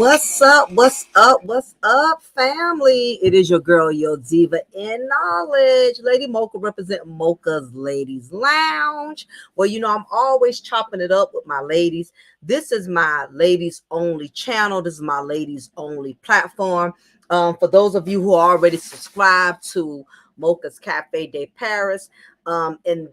What's up? What's up? What's up, family? It is your girl, your diva in knowledge, Lady Mocha, representing Mocha's Ladies Lounge. Well, I'm always chopping it up with my ladies. This is my ladies only channel. This is my ladies only platform. For those of you who are already subscribed to Mocha's Cafe de Paris, and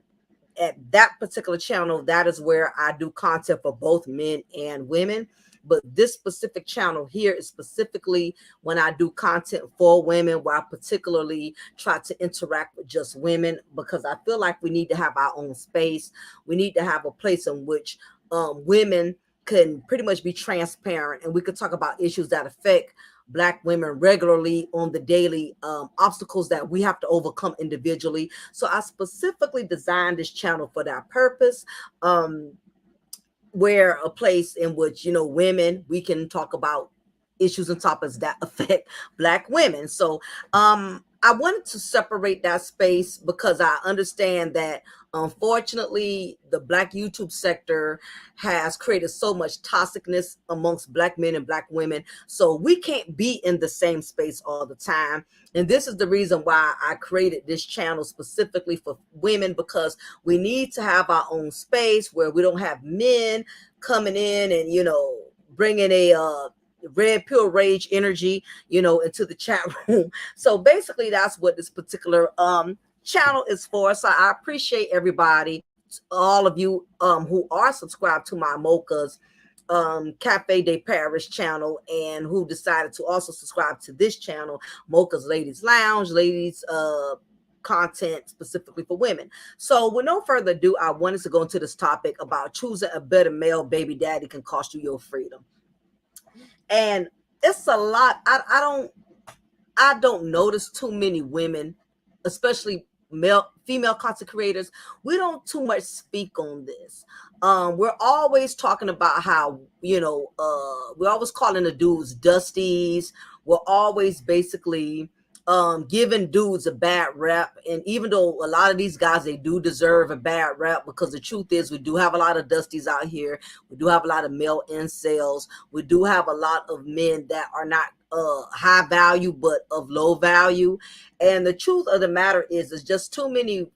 at that particular channel, that is where I do content for both men and women. But this specific channel here is specifically when I do content for women, where I particularly try to interact with just women, because I feel like we need to have our own space. We need to have a place in which women can pretty much be transparent, and we could talk about issues that affect Black women regularly on the daily, obstacles that we have to overcome individually. So I specifically designed this channel for that purpose. Where a place in which, women, we can talk about issues and topics that affect Black women. So I wanted to separate that space because I understand that unfortunately the Black YouTube sector has created so much toxicness amongst Black men and Black women. So we can't be in the same space all the time. And this is the reason why I created this channel specifically for women, because we need to have our own space where we don't have men coming in and, bringing a red pill rage energy, into the chat room. So basically that's what this particular channel is for. So I appreciate everybody, all of you who are subscribed to my Mocha's Cafe de Paris channel, and who decided to also subscribe to this channel, Mocha's Ladies Lounge, ladies content specifically for women. So with no further ado, I wanted to go into this topic about choosing a better male baby daddy can cost you your freedom. And it's a lot. I don't notice too many women, especially female content creators. We don't too much speak on this. We're always talking about how, we're always calling the dudes dusties. We're always basically giving dudes a bad rap. And even though a lot of these guys, they do deserve a bad rap, because the truth is we do have a lot of dusties out here. We do have a lot of male incels. We do have a lot of men that are not high value but of low value. And the truth of the matter is just too many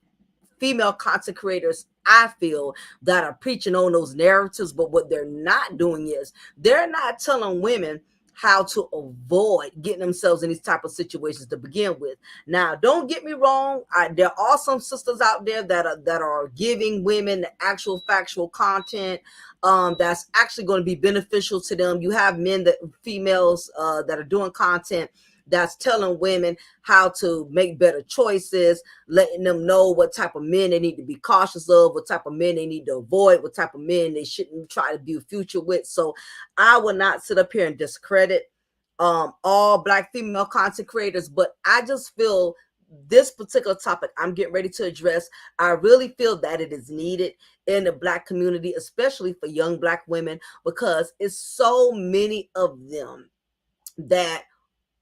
female content creators, I feel, that are preaching on those narratives. But what they're not doing is they're not telling women how to avoid getting themselves in these type of situations to begin with. Now, don't get me wrong. There are some sisters out there that are giving women the actual factual content that's actually going to be beneficial to them. You have females that are doing content that's telling women how to make better choices, letting them know what type of men they need to be cautious of, what type of men they need to avoid, what type of men they shouldn't try to build future with. So I will not sit up here and discredit all Black female content creators, but I just feel this particular topic I'm getting ready to address, I really feel that it is needed in the Black community, especially for young Black women, because it's so many of them that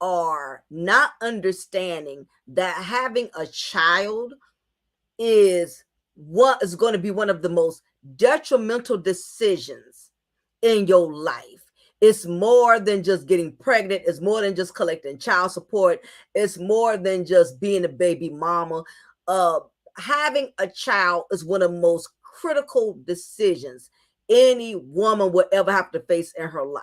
are not understanding that having a child is going to be one of the most detrimental decisions in your life. It's more than just getting pregnant. It's more than just collecting child support. It's more than just being a baby mama. Having a child is one of the most critical decisions any woman will ever have to face in her life.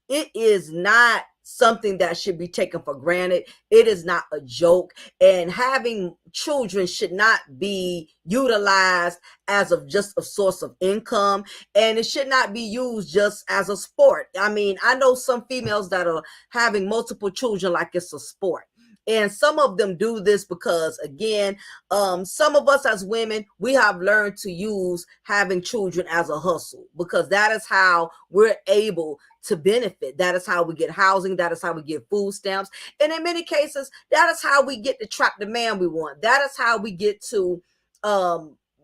It is not something that should be taken for granted. It is not a joke. And having children should not be utilized as just a source of income. And it should not be used just as a sport. I mean, I know some females that are having multiple children like it's a sport. And some of them do this because, again, some of us as women, we have learned to use having children as a hustle, because that is how we're able to benefit. That is how we get housing. That is how we get food stamps. And in many cases, that is how we get to trap the man we want. That is how we get to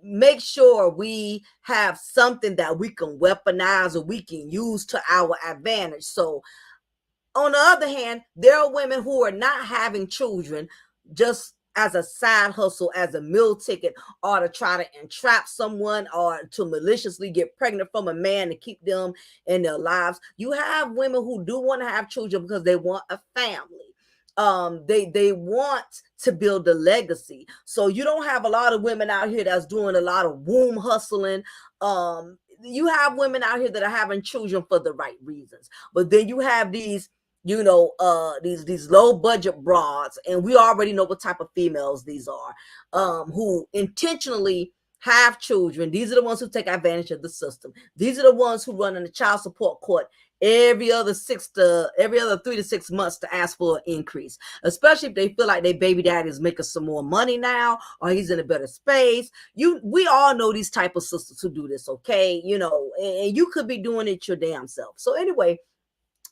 make sure we have something that we can weaponize or we can use to our advantage. So on the other hand, there are women who are not having children just as a side hustle, as a meal ticket, or to try to entrap someone, or to maliciously get pregnant from a man to keep them in their lives. You have women who do want to have children because they want a family. They want to build a legacy. So you don't have a lot of women out here that's doing a lot of womb hustling. You have women out here that are having children for the right reasons, but then you have these, these low budget broads, and we already know what type of females these are, who intentionally have children. These are the ones who take advantage of the system. These are the ones who run in the child support court every other 3 to 6 months to ask for an increase, especially if they feel like their baby daddy is making some more money now, or he's in a better space. We all know these type of sisters who do this, okay? And you could be doing it your damn self. So anyway,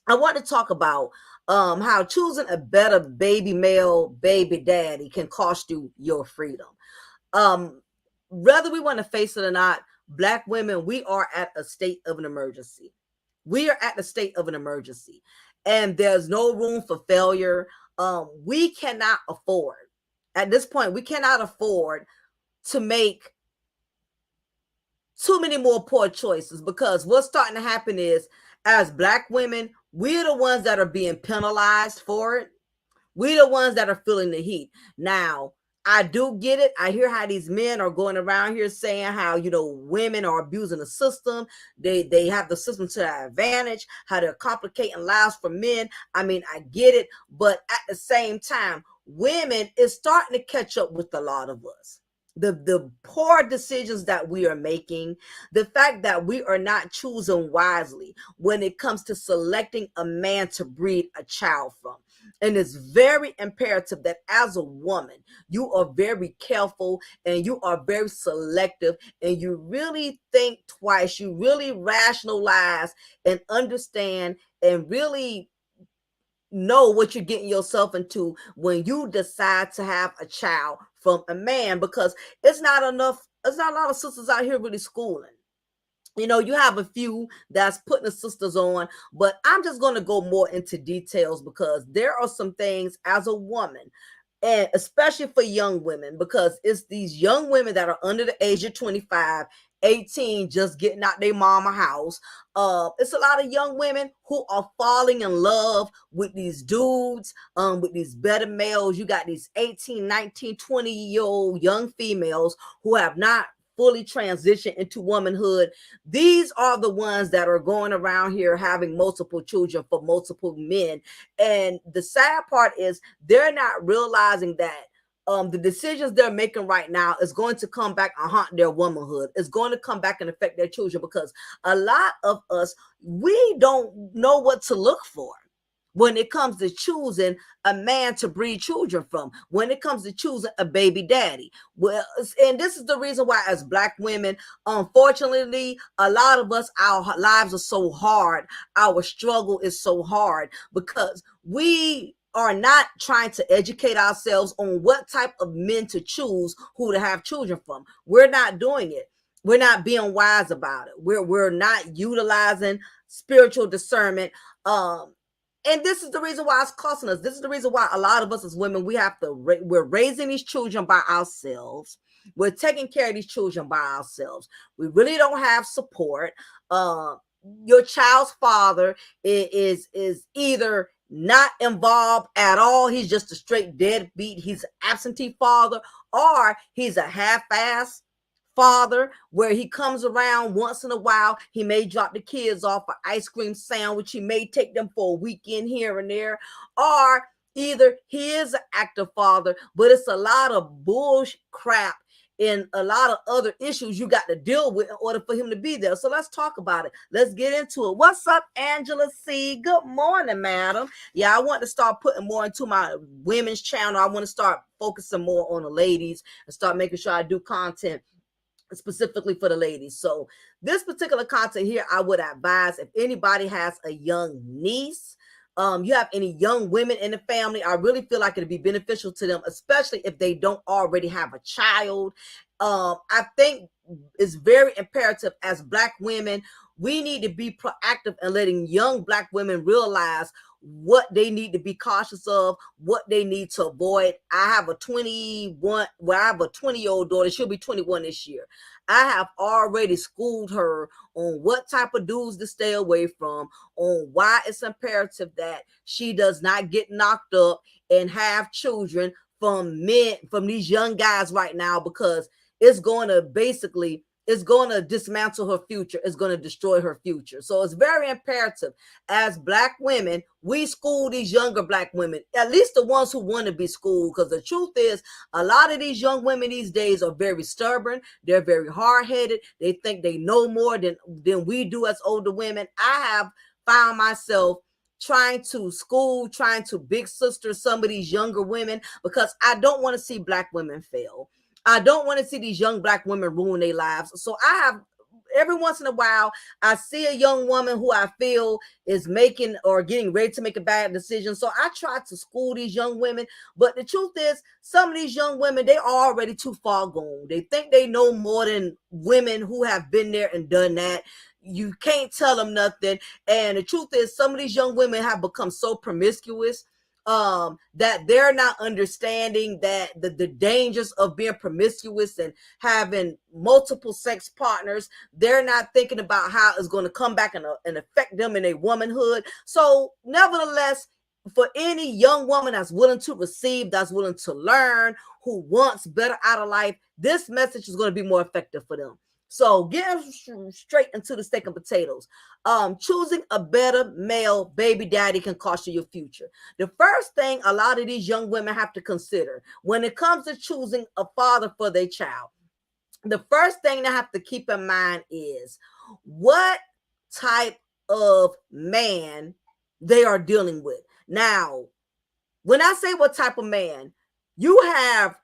I want to talk about how choosing a better baby daddy can cost you your freedom. Whether we want to face it or not, Black women, we are at a state of an emergency. We are at the state of an emergency, and there's no room for failure. We cannot afford, at this point, we cannot afford to make too many more poor choices, because what's starting to happen is, as Black women, we're the ones that are being penalized for it. We're the ones that are feeling the heat. Now, I do get it. I hear how these men are going around here saying how, women are abusing the system. They have the system to their advantage, how they're complicating lives for men. I mean, I get it. But at the same time, women is starting to catch up with a lot of us. The poor decisions that we are making, the fact that we are not choosing wisely when it comes to selecting a man to breed a child from. And it's very imperative that as a woman, you are very careful, and you are very selective, and you really think twice. You really rationalize and understand and really know what you're getting yourself into when you decide to have a child from a man, because it's not a lot of sisters out here really schooling. You have a few that's putting the sisters on, but I'm just going to go more into details, because there are some things as a woman, and especially for young women, because it's these young women that are under the age of 25, 18, just getting out their mama house. It's a lot of young women who are falling in love with these dudes, with these better males. You got these 18, 19, 20-year-old young females who have not fully transitioned into womanhood. These are the ones that are going around here having multiple children for multiple men. And the sad part is they're not realizing that the decisions they're making right now is going to come back and haunt their womanhood. It's going to come back and affect their children, because a lot of us, we don't know what to look for when it comes to choosing a man to breed children from, when it comes to choosing a baby daddy. Well, and this is the reason why, as Black women, unfortunately, a lot of us, our lives are so hard. Our struggle is so hard, because we are not trying to educate ourselves on what type of men to choose, who to have children from. We're not doing it. We're not being wise about it. We're not utilizing spiritual discernment. And this is the reason why it's costing us. This is the reason why a lot of us as women, we're raising these children by ourselves. We're taking care of these children by ourselves. We really don't have support. Your child's father is either not involved at all. He's just a straight deadbeat. He's an absentee father, or he's a half-ass father, where he comes around once in a while. He may drop the kids off an ice cream sandwich. He may take them for a weekend here and there. Or either he is an active father, but it's a lot of bullshit crap and a lot of other issues you got to deal with in order for him to be there. So let's talk about it. Let's get into it. What's up, Angela C? Good morning, madam. Yeah, I want to start putting more into my women's channel. I want to start focusing more on the ladies and start making sure I do content specifically for the ladies. So this particular content here, I would advise, if anybody has a young niece, you have any young women in the family, I really feel like it'd be beneficial to them, especially if they don't already have a child. I think it's very imperative, as Black women, We need to be proactive in letting young Black women realize what they need to be cautious of, what they need to avoid. I have a 21, well, I have a 20-year-old daughter. She'll be 21 this year. I have already schooled her on what type of dudes to stay away from, on why it's imperative that she does not get knocked up and have children from men, from these young guys right now, because it's going to basically, it's going to dismantle her future. It's going to destroy her future. So it's very imperative as Black women, we school these younger Black women, at least the ones who want to be schooled. Because the truth is, a lot of these young women these days are very stubborn. They're very hard-headed. They think they know more than we do as older women. I have found myself trying to school, trying to big sister some of these younger women, because I don't want to see Black women fail. I don't want to see these young Black women ruin their lives. So I have, every once in a while, I see a young woman who I feel is making or getting ready to make a bad decision. So I try to school these young women. But the truth is, some of these young women, they are already too far gone. They think they know more than women who have been there and done that. You can't tell them nothing. And the truth is, some of these young women have become so promiscuous that they're not understanding that the dangers of being promiscuous and having multiple sex partners. They're not thinking about how it's going to come back and affect them in their womanhood. So nevertheless, for any young woman that's willing to receive, that's willing to learn, who wants better out of life, this message is going to be more effective for them. So getting straight into the steak and potatoes. Choosing a better male baby daddy can cost you your future. The first thing a lot of these young women have to consider when it comes to choosing a father for their child, the first thing they have to keep in mind is what type of man they are dealing with. Now, when I say what type of man, you have,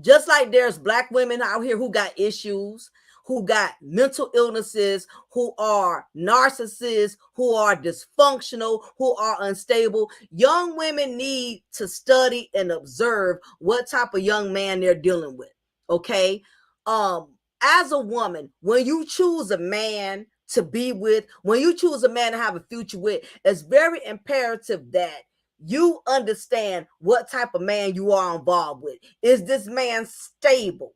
just like there's Black women out here who got issues, who got mental illnesses, who are narcissists, who are dysfunctional, who are unstable. Young women need to study and observe what type of young man they're dealing with. Okay. As a woman, when you choose a man to be with, when you choose a man to have a future with, it's very imperative that you understand what type of man you are involved with. Is this man stable?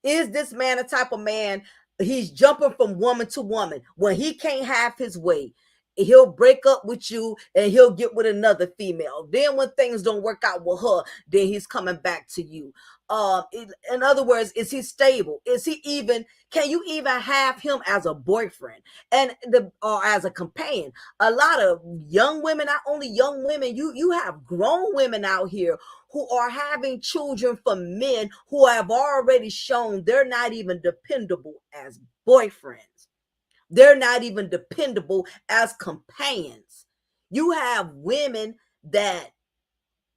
Is this man a type of man, he's jumping from woman to woman? When he can't have his way, he'll break up with you and he'll get with another female. Then when things don't work out with her, then he's coming back to you. In other words, is he stable? Is he even, can you even have him as a boyfriend or as a companion? A lot of young women, not only young women, you have grown women out here who are having children from men who have already shown they're not even dependable as boyfriends. They're not even dependable as companions. You have women that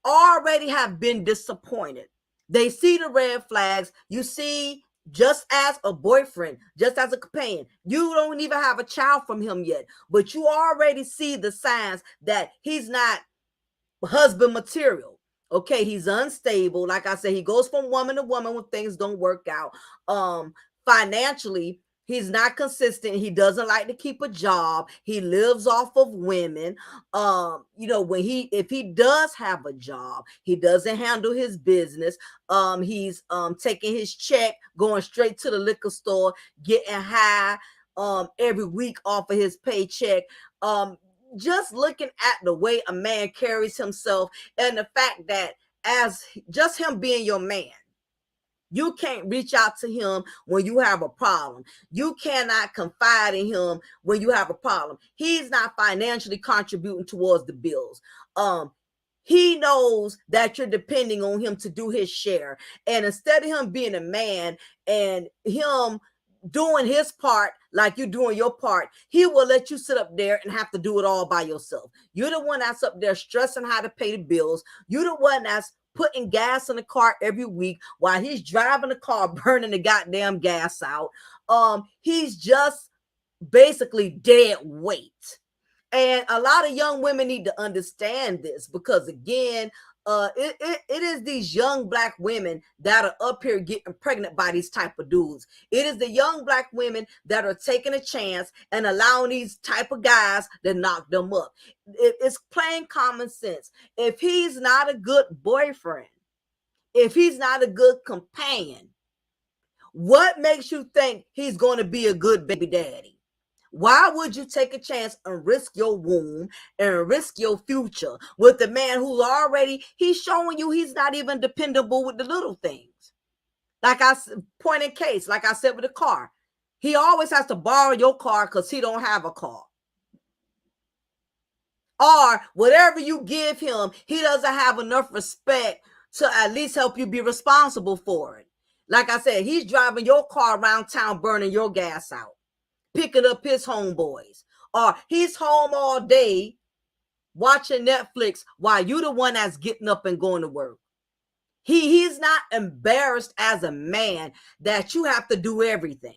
already have been disappointed. They see the red flags. You see, just as a boyfriend, just as a companion, you don't even have a child from him yet, but you already see the signs that he's not husband material. Okay, he's unstable. Like I said, he goes from woman to woman when things don't work out. Financially, he's not consistent. He doesn't like to keep a job. He lives off of women. If he does have a job, he doesn't handle his business. He's taking his check, going straight to the liquor store, getting high every week off of his paycheck. Just looking at the way a man carries himself and the fact that as just him being your man, you can't reach out to him when you have a problem. You cannot confide in him when you have a problem. He's not financially contributing towards the bills. He knows that you're depending on him to do his share. And instead of him being a man and him doing his part like you're doing your part, he will let you sit up there and have to do it all by yourself. You're the one that's up there stressing how to pay the bills. You're the one that's putting gas in the car every week while he's driving the car, burning the goddamn gas out. He's just basically dead weight. And a lot of young women need to understand this, because again, it is these young Black women that are up here getting pregnant by these type of dudes. It is the young Black women that are taking a chance and allowing these type of guys to knock them up. It's plain common sense. If he's not a good boyfriend, if he's not a good companion, what makes you think he's going to be a good baby daddy? Why would you take a chance and risk your womb and risk your future with the man who's already, he's showing you he's not even dependable with the little things? Like I point in case, like I said with the car, he always has to borrow your car because he don't have a car. Or whatever you give him, he doesn't have enough respect to at least help you be responsible for it. Like I said, he's driving your car around town, burning your gas out, picking up his homeboys, or he's home all day watching Netflix while you the one that's getting up and going to work. He's not embarrassed as a man that you have to do everything.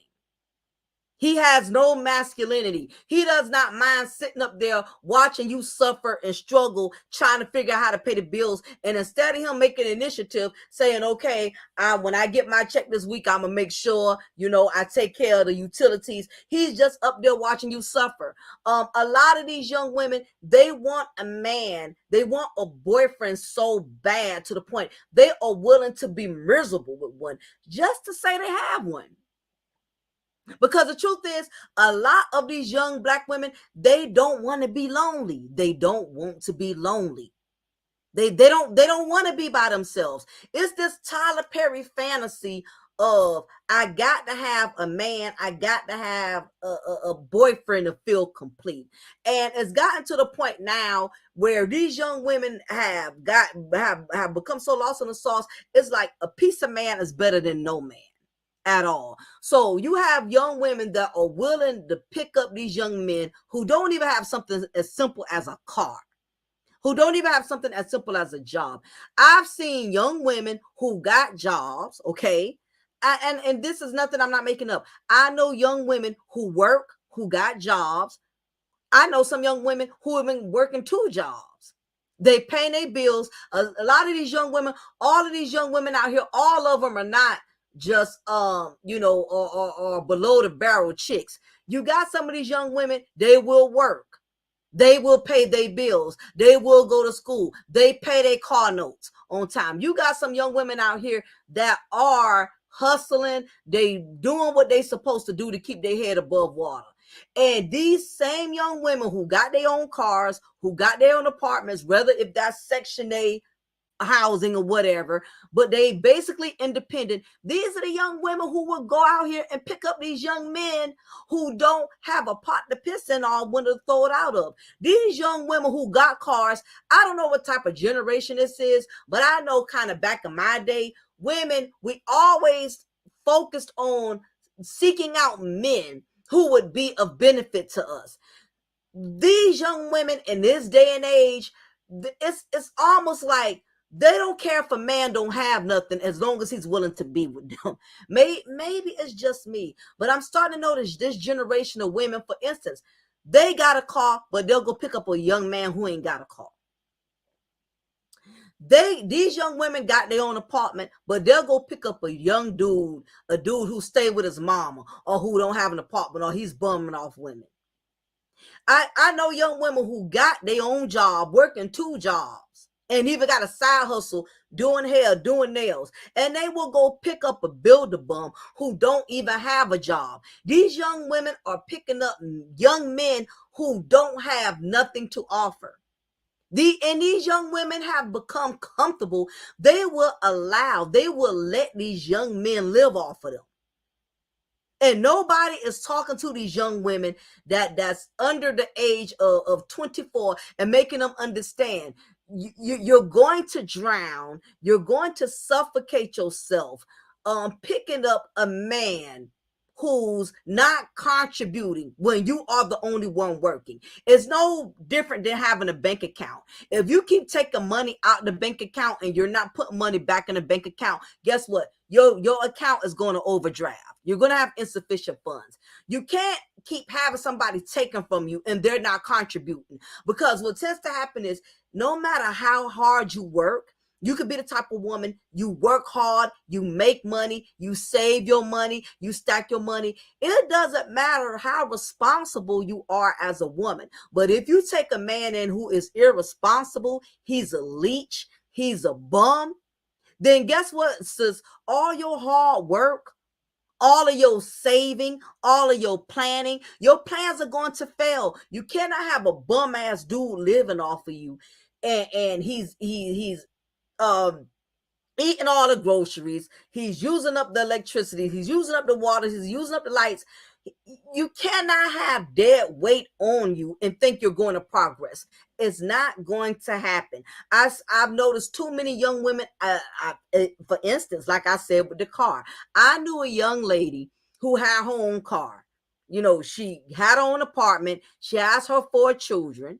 He has no masculinity. He does not mind sitting up there watching you suffer and struggle, trying to figure out how to pay the bills. And instead of him making initiative, saying, okay, when I get my check this week, I'm going to make sure, I take care of the utilities. He's just up there watching you suffer. A lot of these young women, they want a man. They want a boyfriend so bad to the point they are willing to be miserable with one just to say they have one. Because the truth is, a lot of these young Black women, they don't want to be lonely. They don't want to be lonely. They don't want to be by themselves. It's this Tyler Perry fantasy of, I got to have a man, I got to have a boyfriend to feel complete. And it's gotten to the point now where these young women have become so lost in the sauce. It's like a piece of man is better than no man at all. So you have young women that are willing to pick up these young men who don't even have something as simple as a car, who don't even have something as simple as a job. I've seen young women who got jobs, okay? And this is nothing I'm not making up. I know young women who work, who got jobs. I know some young women who have been working 2 jobs. They pay their bills. A lot of these young women, all of these young women out here, all of them are not just or below the barrel chicks. You got some of these young women, they will work, they will pay their bills, they will go to school, they pay their car notes on time. You got some young women out here that are hustling, they doing what they supposed to do to keep their head above water. And these same young women who got their own cars, who got their own apartments, whether if that's Section 8 housing or whatever, but they basically independent. These are the young women who will go out here and pick up these young men who don't have a pot to piss in or when to throw it out of. These young women who got cars, I don't know what type of generation this is, but I know kind of back in my day, women, we always focused on seeking out men who would be of benefit to us. These young women in this day and age, it's almost like they don't care if a man don't have nothing as long as he's willing to be with them. Maybe it's just me, but I'm starting to notice this generation of women, for instance, they got a car, but they'll go pick up a young man who ain't got a car. These young women got their own apartment, but they'll go pick up a young dude, a dude who stay with his mama, or who don't have an apartment, or he's bumming off women. I know young women who got their own job, working 2 jobs, and even got a side hustle, doing hair, doing nails, and they will go pick up a builder bum who don't even have a job. These young women are picking up young men who don't have nothing to offer. And these young women have become comfortable. They will let these young men live off of them. And nobody is talking to these young women that's under the age of 24 and making them understand you're going to drown. You're going to suffocate yourself picking up a man who's not contributing when you are the only one working. It's no different than having a bank account. If you keep taking money out of the bank account and you're not putting money back in the bank account, guess what? Your account is going to overdraft. You're going to have insufficient funds. You can't keep having somebody taken from you and they're not contributing, because what tends to happen is no matter how hard you work, you could be the type of woman, you work hard, you make money, you save your money, you stack your money. It doesn't matter how responsible you are as a woman. But if you take a man in who is irresponsible, he's a leech, he's a bum, then guess what, sis? All your hard work, all of your saving, all of your planning, your plans are going to fail. You cannot have a bum ass dude living off of you, and he's um eating all the groceries, he's using up the electricity, he's using up the water, he's using up the lights. You cannot have dead weight on you and think you're going to progress. It's not going to happen. I've noticed too many young women, for instance, like I said with the car, I knew a young lady who had her own car. You know, she had her own apartment, she has her 4 children.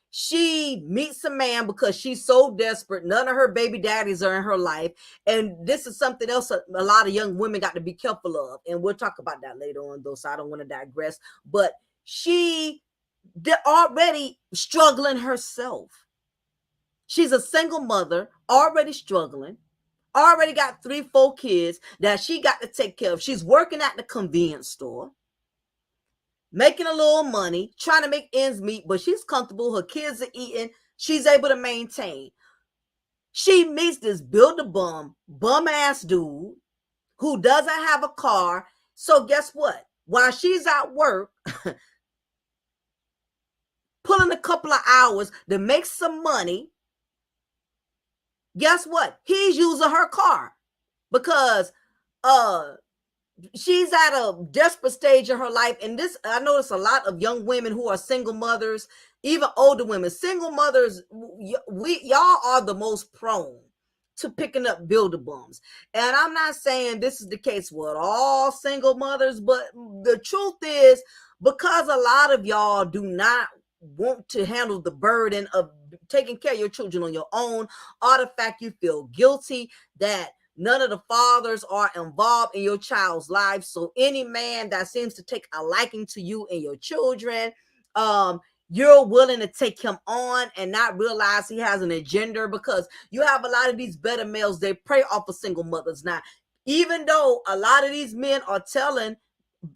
She meets a man because she's so desperate. None of her baby daddies are in her life. And this is something else a lot of young women got to be careful of. And we'll talk about that later on, though, so I don't want to digress. But they're already struggling herself. She's a single mother, already struggling, already got 3, 4 kids that she got to take care of. She's working at the convenience store, making a little money, trying to make ends meet, but she's comfortable. Her kids are eating. She's able to maintain. She meets this bum ass dude who doesn't have a car. So guess what? While she's at work, pulling a couple of hours to make some money, guess what? He's using her car because she's at a desperate stage in her life. And this, I notice a lot of young women who are single mothers, even older women, single mothers, y'all are the most prone to picking up builder bums. And I'm not saying this is the case with all single mothers, but the truth is, because a lot of y'all do not want to handle the burden of taking care of your children on your own, or the fact you feel guilty that none of the fathers are involved in your child's life. So any man that seems to take a liking to you and your children, you're willing to take him on and not realize he has an agenda, because you have a lot of these better males, they prey off of single mothers. Now, even though a lot of these men are telling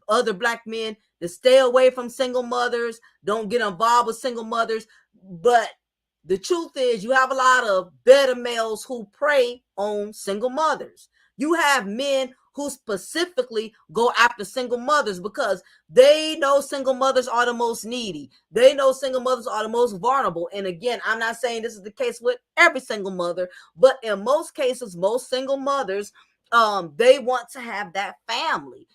other black men to stay away from single mothers, don't get involved with single mothers, but the truth is, you have a lot of better males who prey on single mothers. You have men who specifically go after single mothers because they know single mothers are the most needy. They know single mothers are the most vulnerable. And again, I'm not saying this is the case with every single mother, but in most cases, most single mothers, they want to have that family.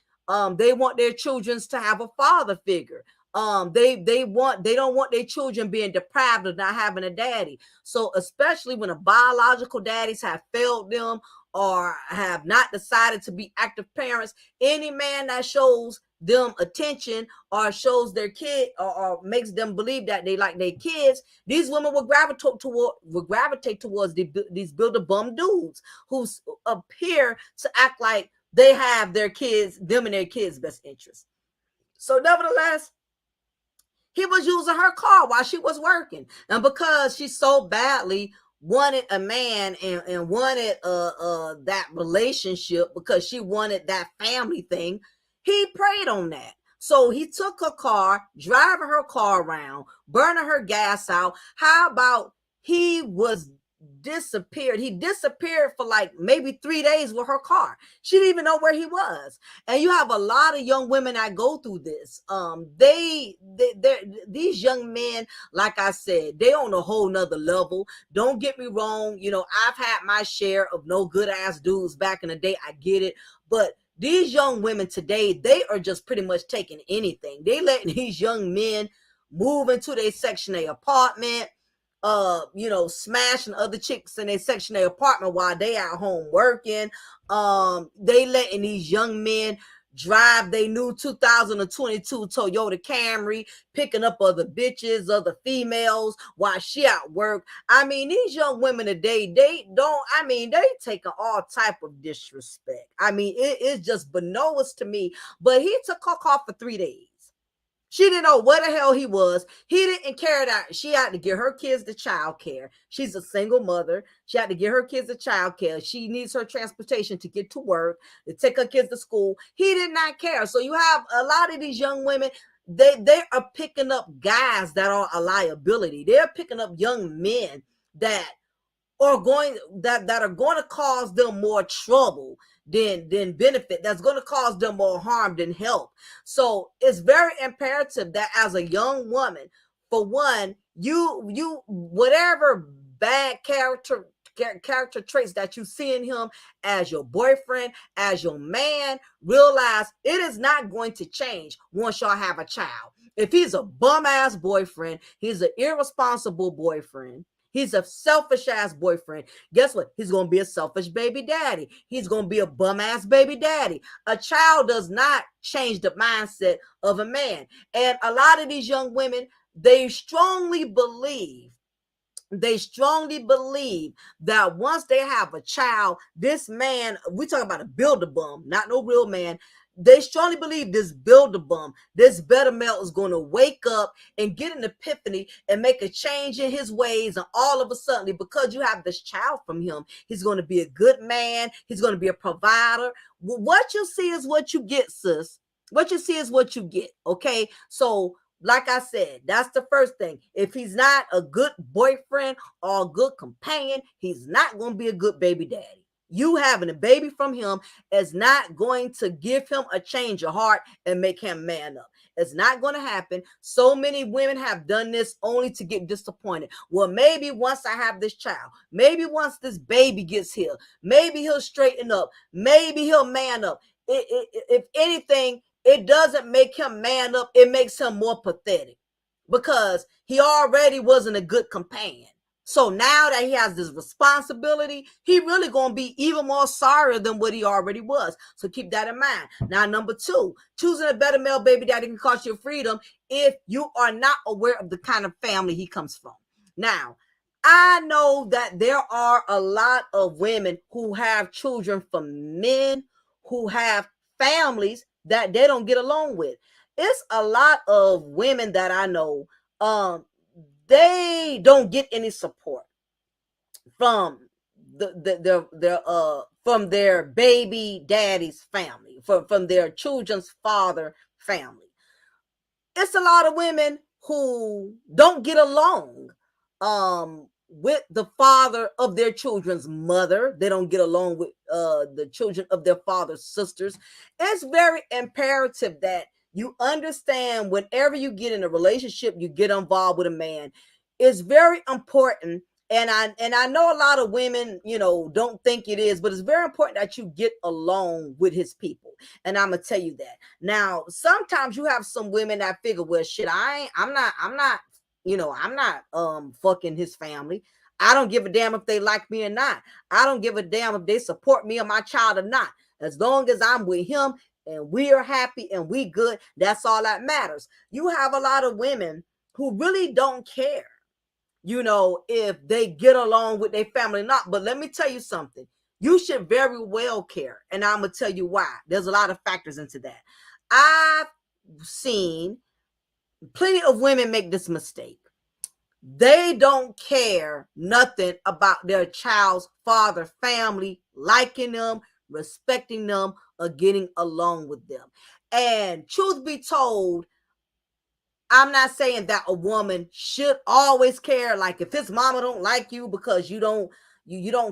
They want their children to have a father figure. They don't want their children being deprived of not having a daddy. So especially when the biological daddies have failed them or have not decided to be active parents, any man that shows them attention or shows their kid or makes them believe that they like their kids, these women will gravitate towards these builder bum dudes who appear to act like they have them and their kids' best interests. So nevertheless, he was using her car while she was working. And because she so badly wanted a man and wanted that relationship, because she wanted that family thing, he preyed on that. So he took her car, driving her car around, burning her gas out. How about he disappeared? He disappeared for like maybe 3 days with her car. She didn't even know where he was. And you have a lot of young women that go through this. These young men, like I said, they on a whole nother level. Don't get me wrong. You know, I've had my share of no good ass dudes back in the day. I get it. But these young women today, they are just pretty much taking anything. They letting these young men move into their Section 8 apartment, smashing other chicks in their Section 8 apartment while they at home working. They letting these young men drive they new 2022 Toyota Camry, picking up other bitches, other females while she at work. I mean, these young women today, they don't, I mean, they taking all type of disrespect. I mean, it's just bananas to me. But he took her off for 3 days. She didn't know where the hell he was. He didn't care that she had to get her kids to child care. She's a single mother. She had to get her kids to child care. She needs her transportation to get to work, to take her kids to school. He did not care. So you have a lot of these young women, they are picking up guys that are a liability. They're picking up young men that are going to cause them more trouble than benefit, that's going to cause them more harm than help. So it's very imperative that as a young woman, for one, you whatever bad character traits that you see in him as your boyfriend, as your man, realize it is not going to change once y'all have a child. If he's a bum ass boyfriend, he's an irresponsible boyfriend, he's a selfish ass boyfriend, guess what? He's going to be a selfish baby daddy. He's going to be a bum ass baby daddy. A child does not change the mindset of a man. And a lot of these young women, they strongly believe that once they have a child, this man, we talk about a builder bum, not no real man. They strongly believe this builder bum, this better male, is going to wake up and get an epiphany and make a change in his ways. And all of a sudden, because you have this child from him, he's going to be a good man. He's going to be a provider. What you see is what you get, sis. What you see is what you get. Okay. So like I said, that's the first thing. If he's not a good boyfriend or a good companion, he's not going to be a good baby daddy. You having a baby from him is not going to give him a change of heart and make him man up. It's not going to happen. So many women have done this only to get disappointed. Well, maybe once I have this child, maybe once this baby gets here, maybe he'll straighten up. Maybe he'll man up. If anything, it doesn't make him man up. It makes him more pathetic because he already wasn't a good companion. So now that he has this responsibility, he really going to be even more sorry than what he already was. So keep that in mind. Now, number two, choosing a better male baby daddy can cost you freedom if you are not aware of the kind of family he comes from. Now, I know that there are a lot of women who have children from men who have families that they don't get along with. It's a lot of women that I know, they don't get any support from from their baby daddy's family, from their children's father family. It's a lot of women who don't get along with the father of their children's mother. They don't get along with the children of their father's sisters. It's very imperative that you understand whenever you get in a relationship, you get involved with a man. It's very important. And I know a lot of women, don't think it is, but it's very important that you get along with his people. And I'm gonna tell you that. Now, sometimes you have some women that figure, well, shit, I'm not fucking his family. I don't give a damn if they like me or not. I don't give a damn if they support me or my child or not. As long as I'm with him and we are happy and we good, that's all that matters. You have a lot of women who really don't care, if they get along with their family or not. But let me tell you something. You should very well care. And I'm going to tell you why. There's a lot of factors into that. I've seen plenty of women make this mistake. They don't care nothing about their child's father family, liking them, respecting them, or getting along with them. And truth be told, I'm not saying that a woman should always care. Like if his mama don't like you because you don't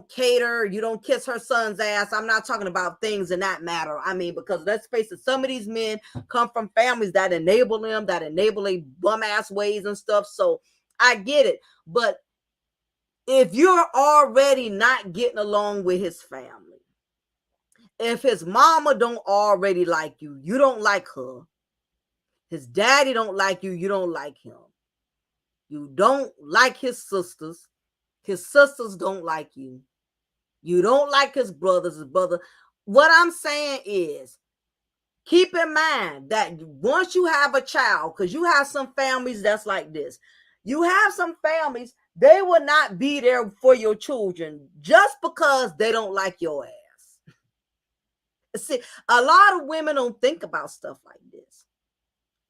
cater, you don't kiss her son's ass. I'm not talking about things in that matter. I mean, because let's face it, some of these men come from families that enable them, that enable a bum ass ways and stuff. So I get it. But if you're already not getting along with his family, if his mama don't already like you, you don't like her. His daddy don't like you, you don't like him. You don't like his sisters. His sisters don't like you. You don't like his brother. What I'm saying is, Keep in mind that once you have a child, because you have some families that's like this, you have some families, they will not be there for your children just because they don't like your ass. See, a lot of women don't think about stuff like this.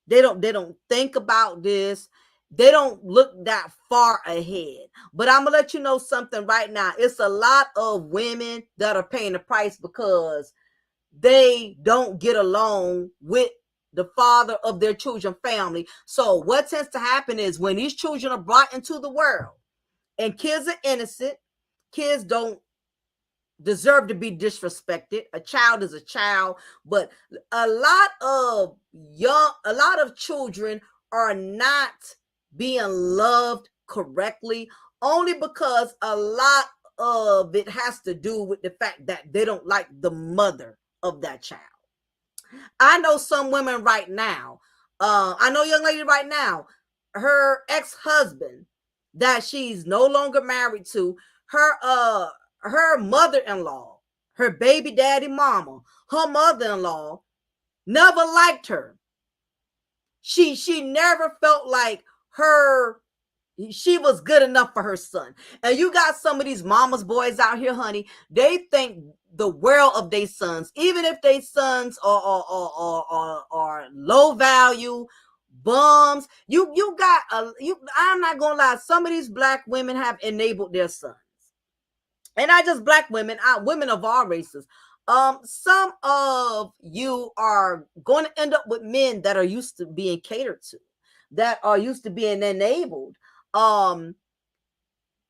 They don't think about this. They don't look that far ahead. But I'm gonna let you know something right now. It's a lot of women that are paying the price because they don't get along with the father of their children family. So what tends to happen is when these children are brought into the world and kids are innocent, kids don't deserve to be disrespected. A child is a child, but a lot of children are not being loved correctly, only because a lot of it has to do with the fact that they don't like the mother of that child. I know some women right now, I know a young lady right now, her ex-husband that she's no longer married to, her mother-in-law, her baby daddy mama, her mother-in-law never liked her. She never felt like she was good enough for her son. And you got some of these mama's boys out here, honey, they think the world of their sons, even if their sons are low value bums. I'm not gonna lie, some of these black women have enabled their sons, and not just black women, women of all races. Some of you are going to end up with men that are used to being catered to, that are used to being enabled. To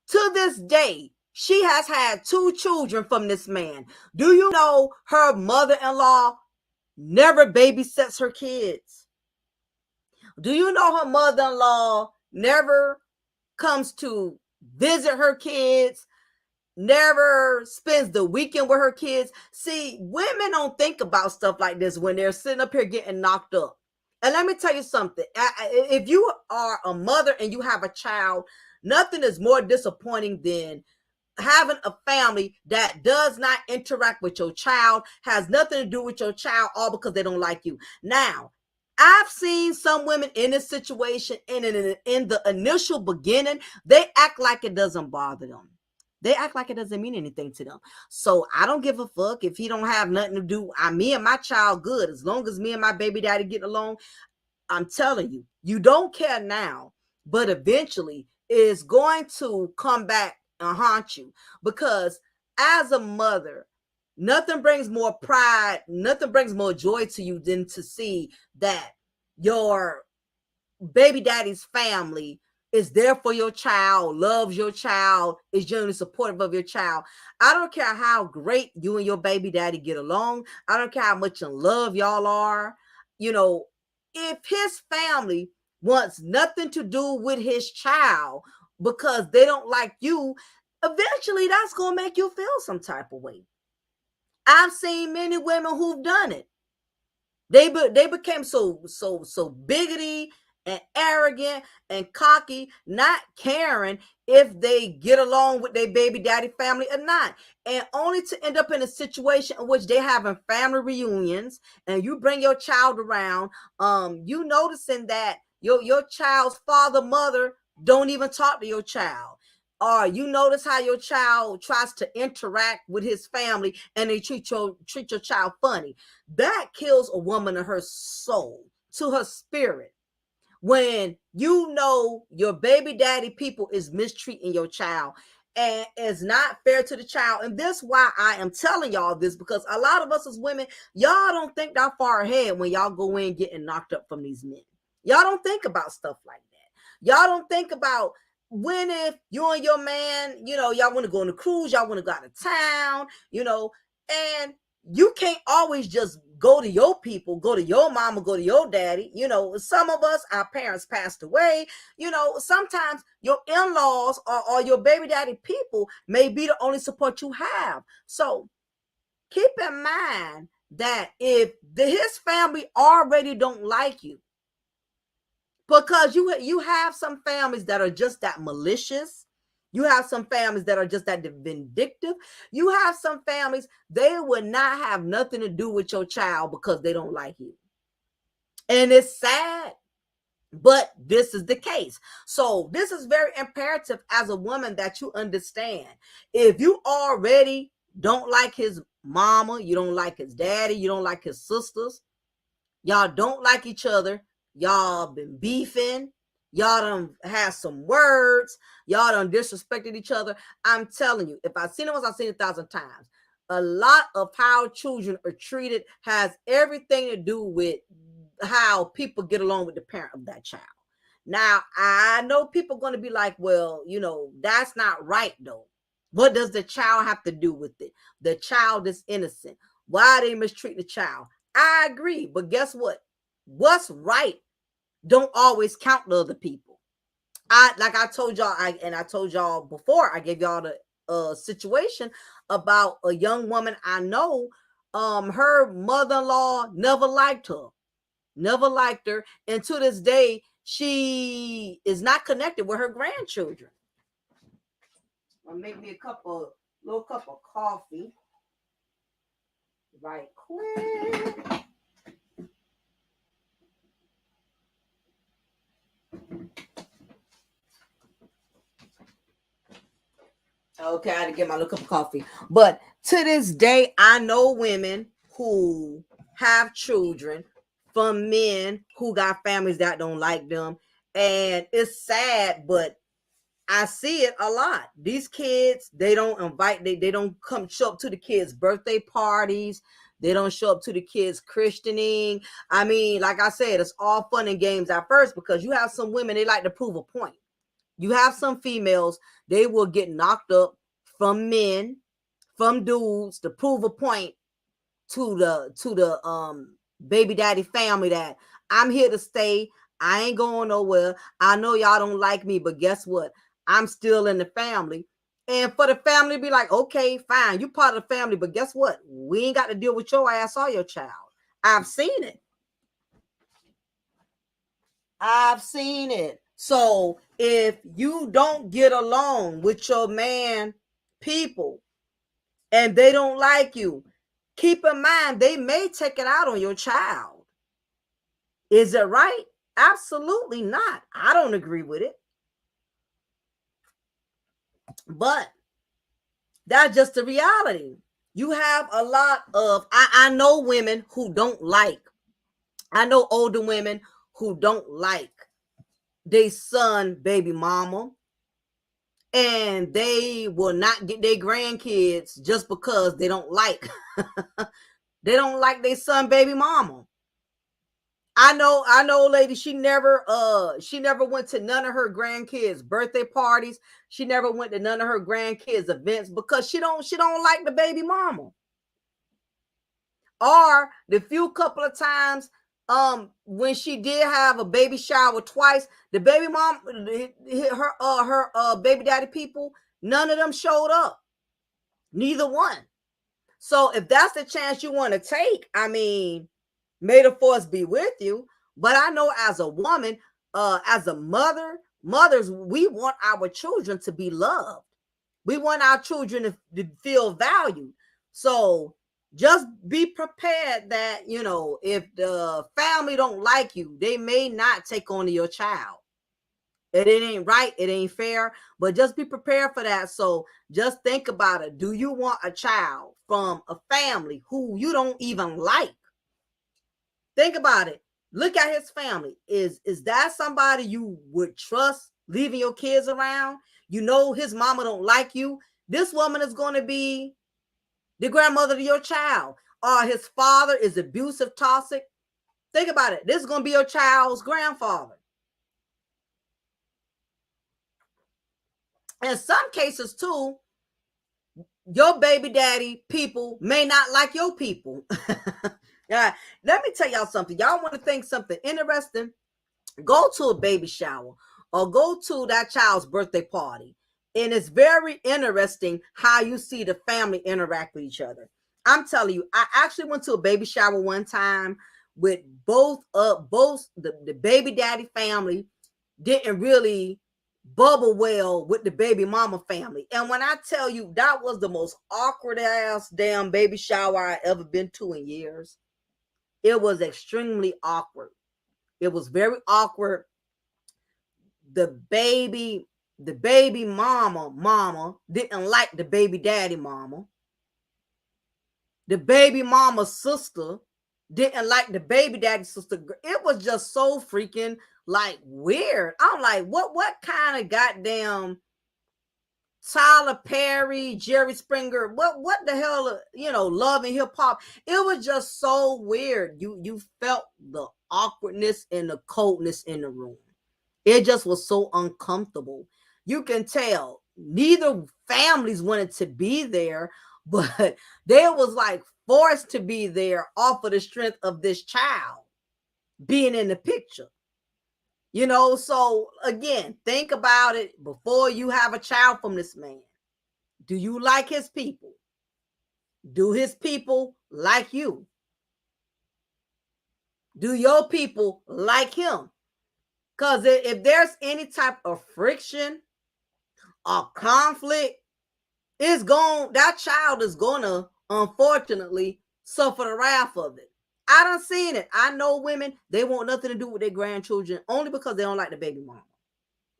this day, she has had 2 children from this man. Do you know her mother-in-law never babysits her kids? Do you know her mother-in-law never comes to visit her kids, never spends the weekend with her kids? See, women don't think about stuff like this when they're sitting up here getting knocked up. And let me tell you something. If you are a mother and you have a child, nothing is more disappointing than having a family that does not interact with your child, has nothing to do with your child, all because they don't like you. Now, I've seen some women in this situation, and in the initial beginning, they act like it doesn't bother them. They act like it doesn't mean anything to them. So I don't give a fuck if he don't have nothing to do. Me and my child good. As long as me and my baby daddy get along, I'm telling you, you don't care now, but eventually it's going to come back and haunt you. Because as a mother, nothing brings more pride, nothing brings more joy to you than to see that your baby daddy's family is there for your child, loves your child, is genuinely supportive of your child. I don't care how great you and your baby daddy get along. I don't care how much in love y'all are. You know, if his family wants nothing to do with his child because they don't like you, eventually that's going to make you feel some type of way. I've seen many women who've done it. They became so biggity and arrogant and cocky, not caring if they get along with their baby daddy family or not, and only to end up in a situation in which they're having family reunions and you bring your child around, you noticing that your child's father, mother don't even talk to your child. Or you notice how your child tries to interact with his family and they treat your child funny. That kills a woman in her soul, to her spirit. When you know your baby daddy people is mistreating your child and it's not fair to the child. And this is why I am telling y'all this, because a lot of us as women, y'all don't think that far ahead when y'all go in getting knocked up from these men. Y'all don't think about stuff like that. Y'all don't think about when, if you and your man, y'all want to go on a cruise, y'all want to go out of town, and you can't always just go to your people, go to your mama, go to your daddy. Some of us, our parents passed away. Sometimes your in-laws or your baby daddy people may be the only support you have. So keep in mind that if his family already don't like you, because you have some families that are just that malicious, You have some families that are just that vindictive. You have some families, they would not have nothing to do with your child because they don't like you. And it's sad, but this is the case. So this is very imperative as a woman that you understand. If you already don't like his mama, you don't like his daddy, you don't like his sisters, y'all don't like each other, y'all been beefing, y'all done had some words, y'all done disrespected each other. I'm telling you, if I've seen it once, I've seen it 1,000 times. A lot of how children are treated has everything to do with how people get along with the parent of that child. Now, I know people are going to be like, well, that's not right though. What does the child have to do with it? The child is innocent. Why they mistreat the child? I agree, but guess what? What's right don't always count to other people. I told y'all, I told y'all before, I gave y'all the situation about a young woman I know. Her mother-in-law never liked her. And to this day, she is not connected with her grandchildren. I'll make me a little cup of coffee right quick. Okay, I had to get my little cup of coffee. But to this day, I know women who have children from men who got families that don't like them. And it's sad, but I see it a lot. These kids, they don't invite, they don't show up to the kids' birthday parties. They don't show up to the kids' christening. I mean, like I said, it's all fun and games at first because you have some women, they like to prove a point. You have some females, they will get knocked up from men, from dudes to prove a point to the baby daddy family that I'm here to stay. I ain't going nowhere. I know y'all don't like me, but guess what? I'm still in the family. And for the family to be like, okay, fine, you part of the family, but guess what? We ain't got to deal with your ass or your child. I've seen it. So if you don't get along with your man people and they don't like you, keep in mind they may take it out on your child. Is it right? Absolutely not. I don't agree with it. But that's just the reality. You have a lot of, I know women who don't like, I know older women who don't like their son baby mama, and they will not get their grandkids just because they don't like their son baby mama. I know lady, she never went to none of her grandkids' birthday parties. She never went to none of her grandkids' events because she don't like the baby mama. Or the few couple of times when she did have a baby shower twice, the baby mom, her baby daddy people, none of them showed up. Neither one. So if that's the chance you want to take, I mean, may the force be with you. But I know as a woman, as a mothers, we want our children to be loved. We want our children to feel valued. So just be prepared that, if the family don't like you, they may not take on your child. It ain't right. It ain't fair. But just be prepared for that. So just think about it. Do you want a child from a family who you don't even like? Think about it. Look at his family. Is that somebody you would trust leaving your kids around? You know his mama don't like you. This woman is going to be the grandmother to your child. Or his father is abusive, toxic. Think about it. This is going to be your child's grandfather. In some cases, too, your baby daddy people may not like your people. Yeah, let me tell y'all something. Y'all want to think something interesting? Go to a baby shower or go to that child's birthday party. And it's very interesting how you see the family interact with each other. I'm telling you, I actually went to a baby shower one time with both the baby daddy family didn't really bubble well with the baby mama family. And when I tell you, that was the most awkward ass damn baby shower I ever been to in years. It was extremely awkward. It was very awkward. The baby mama didn't like the baby daddy mama. The baby mama's sister didn't like the baby daddy sister. It was just so freaking like weird. I'm like, what kind of goddamn Tyler Perry, Jerry Springer, what the hell, love and hip hop. It was just so weird. You felt the awkwardness and the coldness in the room. It just was so uncomfortable. You can tell neither families wanted to be there, but they was like forced to be there off of the strength of this child being in the picture. So again, think about it before you have a child from this man. Do you like his people? Do his people like you? Do your people like him? Because if there's any type of friction or conflict, that child is gonna unfortunately suffer the wrath of it. I done seen it. I know women, they want nothing to do with their grandchildren only because they don't like the baby mama.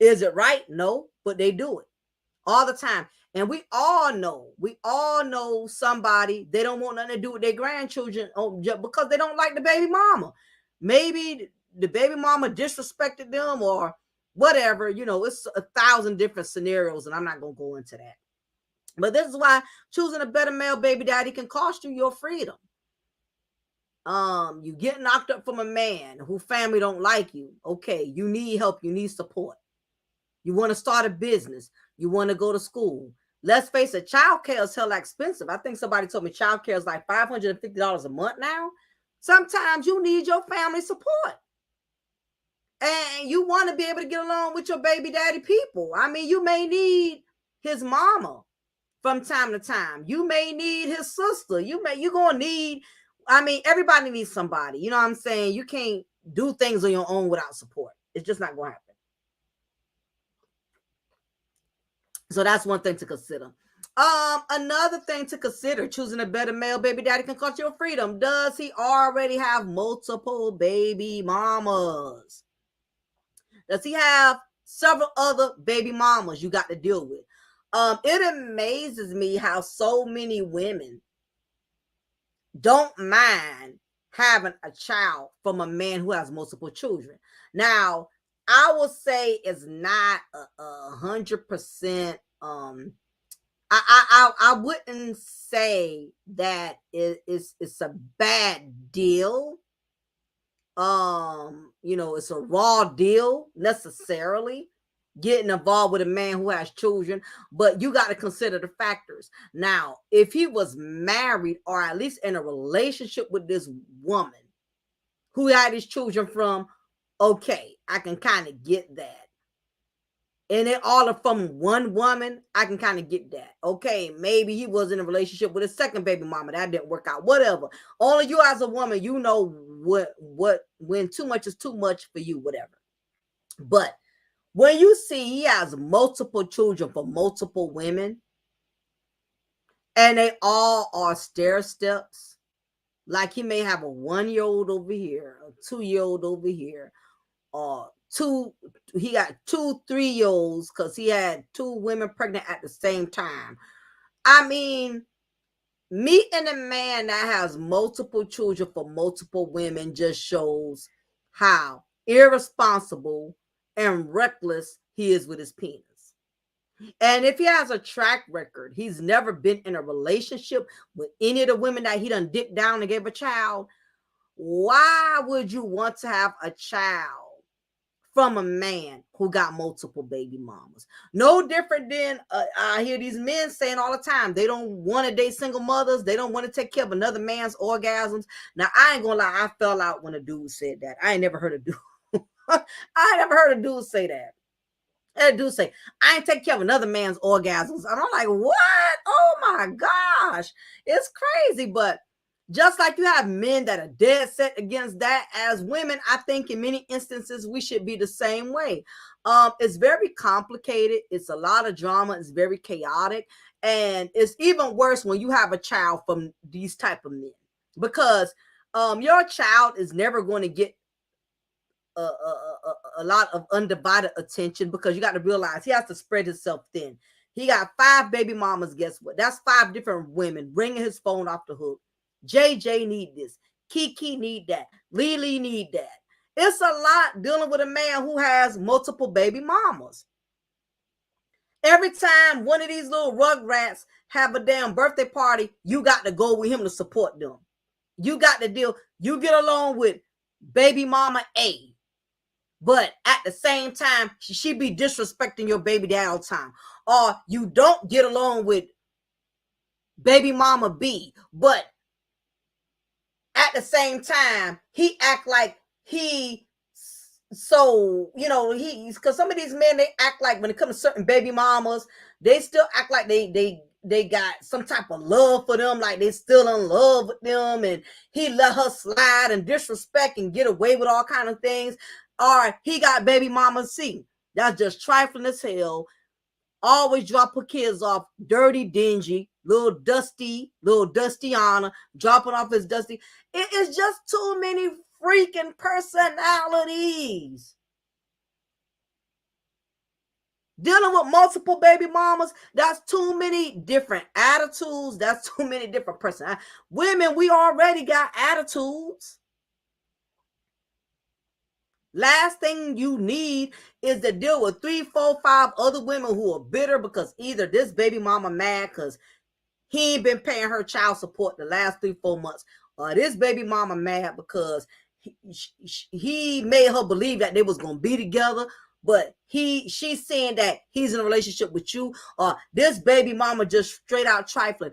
Is it right? No, but they do it all the time. And we all know somebody, they don't want nothing to do with their grandchildren just because they don't like the baby mama. Maybe the baby mama disrespected them or whatever. It's 1,000 different scenarios, and I'm not going to go into that. But this is why choosing a better male baby daddy can cost you your freedom. You get knocked up from a man who family don't like you. Okay, you need help, you need support. You want to start a business, you want to go to school. Let's face it, childcare is hella expensive. I think somebody told me childcare is like $550 a month now. Sometimes you need your family support. And you want to be able to get along with your baby daddy people. I mean, you may need his mama from time to time. You may need his sister. You're going to need, everybody needs somebody. You know what I'm saying? You can't do things on your own without support. It's just not going to happen. So that's one thing to consider. Another thing to consider, choosing a better male baby daddy can cost you freedom. Does he already have multiple baby mamas? Does he have several other baby mamas you got to deal with? It amazes me how so many women don't mind having a child from a man who has multiple children. Now, I will say it's not 100%. I wouldn't say that it's a bad deal. It's a raw deal necessarily, getting involved with a man who has children, but you got to consider the factors. Now, if he was married or at least in a relationship with this woman who had his children from, okay, I can kind of get that. And they all are from one woman, I can kind of get that. Okay, maybe he was in a relationship with a second baby mama. That didn't work out. Whatever. All of you as a woman, you know when too much is too much for you, whatever. But when you see he has multiple children for multiple women, and they all are stair steps, like he may have a 1-year-old over here, a 2-year-old over here, or he got 2 3-year-olds because he had 2 women pregnant at the same time. I mean, meeting a man that has multiple children for multiple women just shows how irresponsible and reckless he is with his penis. And if he has a track record, he's never been in a relationship with any of the women that he done dipped down and gave a child. Why would you want to have a child from a man who got multiple baby mamas? No different than I hear these men saying all the time, they don't want to date single mothers. They don't want to take care of another man's orgasms. Now, I ain't gonna lie, I fell out when a dude said that. I ain't never heard a dude. I ain't never heard a dude say that. And a dude say, I ain't take care of another man's orgasms. And I'm like, what? Oh my gosh. It's crazy. But Just like you have men that are dead set against that, as women, I think in many instances we should be the same way. It's very complicated. It's a lot of drama. It's very chaotic, and it's even worse when you have a child from these type of men, because your child is never going to get a lot of undivided attention, because you got to realize he has to spread himself thin. He got 5 baby mamas. Guess what? That's 5 different women ringing his phone off the hook. JJ need this. Kiki need that. Lily need that. It's a lot dealing with a man who has multiple baby mamas. Every time one of these little rugrats have a damn birthday party, you got to go with him to support them. You got to deal. You get along with baby mama A, but at the same time, she be disrespecting your baby dad all the time. Or you don't get along with baby mama B, but at the same time, he act like he, so he's, because some of these men, they act like when it comes to certain baby mamas, they still act like they got some type of love for them, like they still in love with them, and he let her slide and disrespect and get away with all kind of things. Or he got baby mama C, that's just trifling as hell, always drop her kids off dirty, dingy, little Dustiana, dropping off his dusty. It is just too many freaking personalities. Dealing with multiple baby mamas, that's too many different attitudes. That's too many different personalities. Women, we already got attitudes. Last thing you need is to deal with 3, 4, 5 other women who are bitter because either this baby mama mad because he ain't been paying her child support the last 3, 4 months, or this baby mama mad because he made her believe that they was gonna be together, but she's saying that he's in a relationship with you, or this baby mama just straight out trifling.